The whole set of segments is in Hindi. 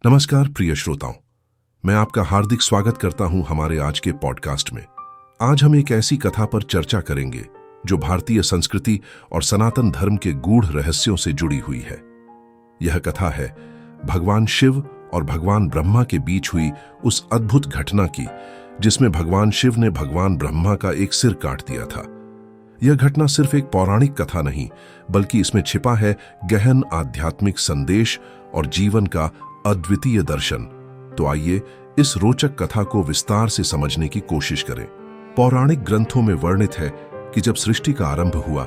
नमस्कार प्रिय श्रोताओं, मैं आपका हार्दिक स्वागत करता हूं हमारे आज के पॉडकास्ट में। आज हम एक ऐसी कथा पर चर्चा करेंगे जो भारतीय संस्कृति और सनातन धर्म के गूढ़ रहस्यों से जुड़ी हुई है। यह कथा है भगवान शिव और भगवान ब्रह्मा के बीच हुई उस अद्भुत घटना की जिसमें भगवान शिव ने भगवान ब्रह्मा का एक सिर काट दिया था। यह घटना सिर्फ एक पौराणिक कथा नहीं, बल्कि इसमें छिपा है गहन आध्यात्मिक संदेश और जीवन का अद्वितीय दर्शन। तो आइए इस रोचक कथा को विस्तार से समझने की कोशिश करें। पौराणिक ग्रंथों में वर्णित है कि जब सृष्टि का आरंभ हुआ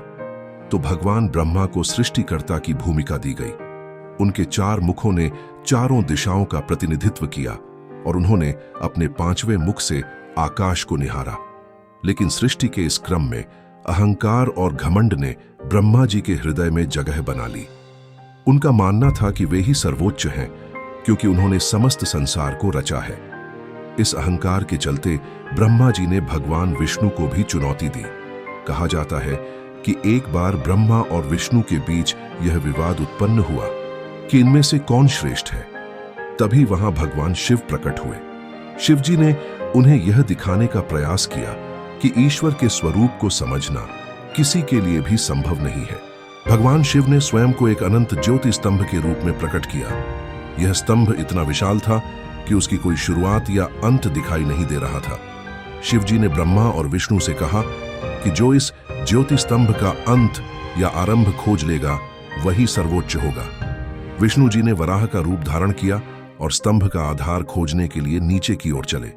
तो भगवान ब्रह्मा को सृष्टिकर्ता की भूमिका दी गई। उनके 4 मुखों ने चारों दिशाओं का प्रतिनिधित्व किया और उन्होंने अपने 5वें मुख से आकाश को निहारा। लेकिन सृष्टि के इस क्रम में अहंकार और घमंड ने ब्रह्मा जी के हृदय में जगह बना ली। उनका मानना था कि वे ही सर्वोच्च हैं क्योंकि उन्होंने समस्त संसार को रचा है। इस अहंकार के चलते ब्रह्मा जी ने भगवान विष्णु को भी चुनौती दी। कहा जाता है कि एक बार ब्रह्मा और विष्णु के बीच यह विवाद उत्पन्न हुआ कि इनमें से कौन श्रेष्ठ है। तभी वहां भगवान शिव प्रकट हुए। शिव जी ने उन्हें यह दिखाने का प्रयास किया कि ईश्वर के स्वरूप को समझना किसी के लिए भी संभव नहीं है। भगवान शिव ने स्वयं को एक अनंत ज्योति स्तंभ के रूप में प्रकट किया। यह स्तंभ इतना विशाल था कि उसकी कोई शुरुआत या अंत दिखाई नहीं दे रहा था। शिव जी ने ब्रह्मा और विष्णु से कहा कि जो इस ज्योति स्तंभ का अंत या आरंभ खोज लेगा वही सर्वोच्च होगा। विष्णु जी ने वराह का रूप धारण किया और स्तंभ का आधार खोजने के लिए नीचे की ओर चले।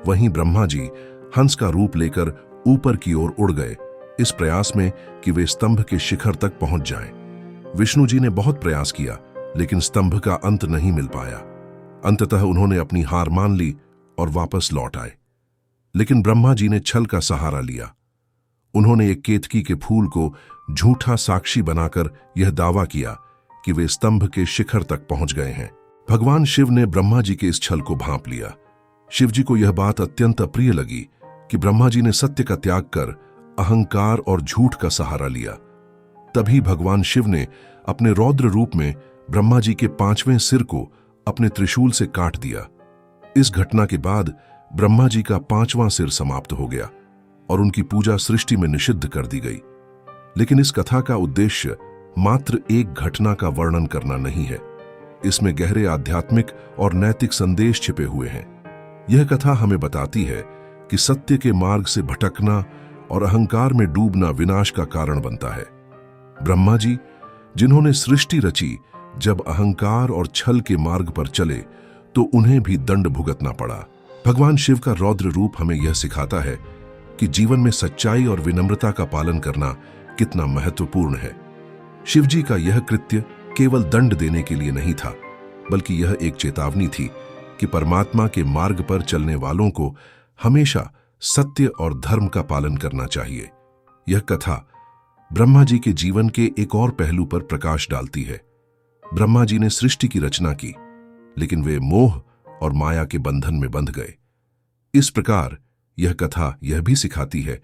वहीं ब्रह्मा जी हंस का रूप लेकर ऊपर की ओर उड़ गए, इस प्रयास में कि वे स्तंभ के शिखर तक पहुंच जाएं। विष्णु जी ने बहुत प्रयास किया लेकिन स्तंभ का अंत नहीं मिल पाया। अंततः उन्होंने अपनी हार मान ली और वापस लौट आए। लेकिन ब्रह्मा जी ने छल का सहारा लिया। उन्होंने एक केतकी के फूल को झूठा साक्षी बनाकर यह दावा किया कि वे स्तंभ के शिखर तक पहुंच गए हैं। भगवान शिव ने ब्रह्मा जी के इस छल को भांप लिया। शिव जी को यह बात अत्यंत अप्रिय लगी कि ब्रह्मा जी ने सत्य का त्याग कर अहंकार और झूठ का सहारा लिया। तभी भगवान शिव ने अपने रौद्र रूप में ब्रह्मा जी के 5वें सिर को अपने त्रिशूल से काट दिया। इस घटना के बाद ब्रह्मा जी का 5वां सिर समाप्त हो गया और उनकी पूजा सृष्टि में निषिद्ध कर दी गई। लेकिन इस कथा का उद्देश्य मात्र एक घटना का वर्णन करना नहीं है। इसमें गहरे आध्यात्मिक और नैतिक संदेश छिपे हुए हैं। यह कथा हमें बताती है कि सत्य के मार्ग से भटकना और अहंकार में डूबना विनाश का कारण बनता है। ब्रह्मा जी जिन्होंने सृष्टि रची, जब अहंकार और छल के मार्ग पर चले तो उन्हें भी दंड भुगतना पड़ा। भगवान शिव का रौद्र रूप हमें यह सिखाता है कि जीवन में सच्चाई और विनम्रता का पालन करना कितना महत्वपूर्ण है। शिव जी का यह कृत्य केवल दंड देने के लिए नहीं था, बल्कि यह एक चेतावनी थी कि परमात्मा के मार्ग पर चलने वालों को हमेशा सत्य और धर्म का पालन करना चाहिए। यह कथा ब्रह्मा जी के जीवन के एक और पहलू पर प्रकाश डालती है। ब्रह्मा जी ने सृष्टि की रचना की, लेकिन वे मोह और माया के बंधन में बंध गए। इस प्रकार यह कथा यह भी सिखाती है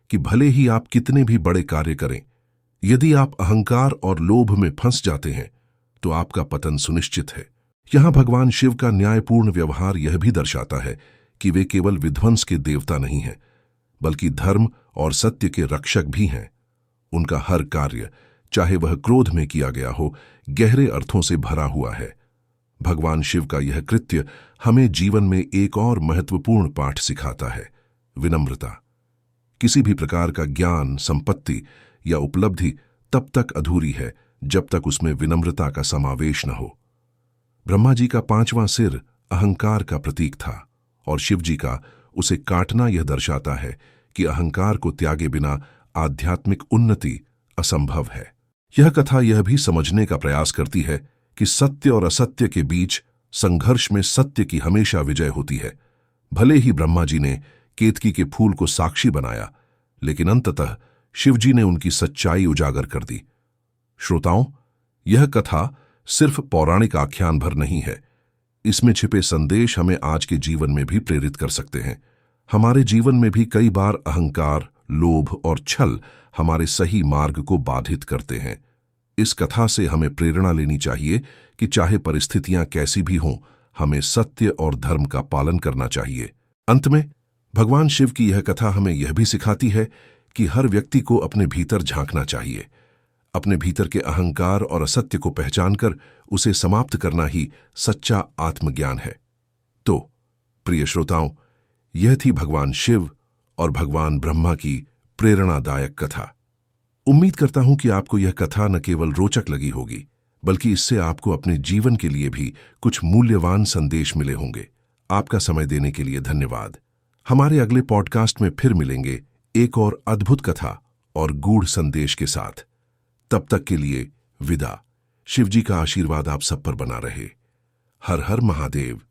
कि भले ही आप कितने भी बड़े कार्य करें, यदि आप अहंकार और लोभ में फंस जाते हैं तो आपका पतन सुनिश्चित है। यहां भगवान शिव का न्यायपूर्ण व्यवहार यह भी दर्शाता है कि वे केवल विध्वंस के देवता नहीं हैं, बल्कि धर्म और सत्य के रक्षक भी हैं। उनका हर कार्य, चाहे वह क्रोध में किया गया हो, गहरे अर्थों से भरा हुआ है। भगवान शिव का यह कृत्य हमें जीवन में एक और महत्वपूर्ण पाठ सिखाता है, विनम्रता। किसी भी प्रकार का ज्ञान, संपत्ति या उपलब्धि तब तक अधूरी है जब तक उसमें विनम्रता का समावेश न हो। ब्रह्मा जी का 5वां सिर अहंकार का प्रतीक था और शिव जी का उसे काटना यह दर्शाता है कि अहंकार को त्यागे बिना आध्यात्मिक उन्नति असंभव है। यह कथा यह भी समझने का प्रयास करती है कि सत्य और असत्य के बीच संघर्ष में सत्य की हमेशा विजय होती है। भले ही ब्रह्मा जी ने केतकी के फूल को साक्षी बनाया, लेकिन अंततः शिव जी ने उनकी सच्चाई उजागर कर दी। श्रोताओं, यह कथा सिर्फ पौराणिक आख्यान भर नहीं है। इसमें छिपे संदेश हमें आज के जीवन में भी प्रेरित कर सकते हैं। हमारे जीवन में भी कई बार अहंकार, लोभ और छल हमारे सही मार्ग को बाधित करते हैं। इस कथा से हमें प्रेरणा लेनी चाहिए कि चाहे परिस्थितियां कैसी भी हों, हमें सत्य और धर्म का पालन करना चाहिए। अंत में भगवान शिव की यह कथा हमें यह भी सिखाती है कि हर व्यक्ति को अपने भीतर झांकना चाहिए। अपने भीतर के अहंकार और असत्य को पहचानकर उसे समाप्त करना ही सच्चा आत्मज्ञान है। तो प्रिय श्रोताओं, यह थी भगवान शिव और भगवान ब्रह्मा की प्रेरणादायक कथा। उम्मीद करता हूं कि आपको यह कथा न केवल रोचक लगी होगी, बल्कि इससे आपको अपने जीवन के लिए भी कुछ मूल्यवान संदेश मिले होंगे। आपका समय देने के लिए धन्यवाद। हमारे अगले पॉडकास्ट में फिर मिलेंगे एक और अद्भुत कथा और गूढ़ संदेश के साथ। तब तक के लिए विदा। शिवजी का आशीर्वाद आप सब पर बना रहे। हर हर महादेव।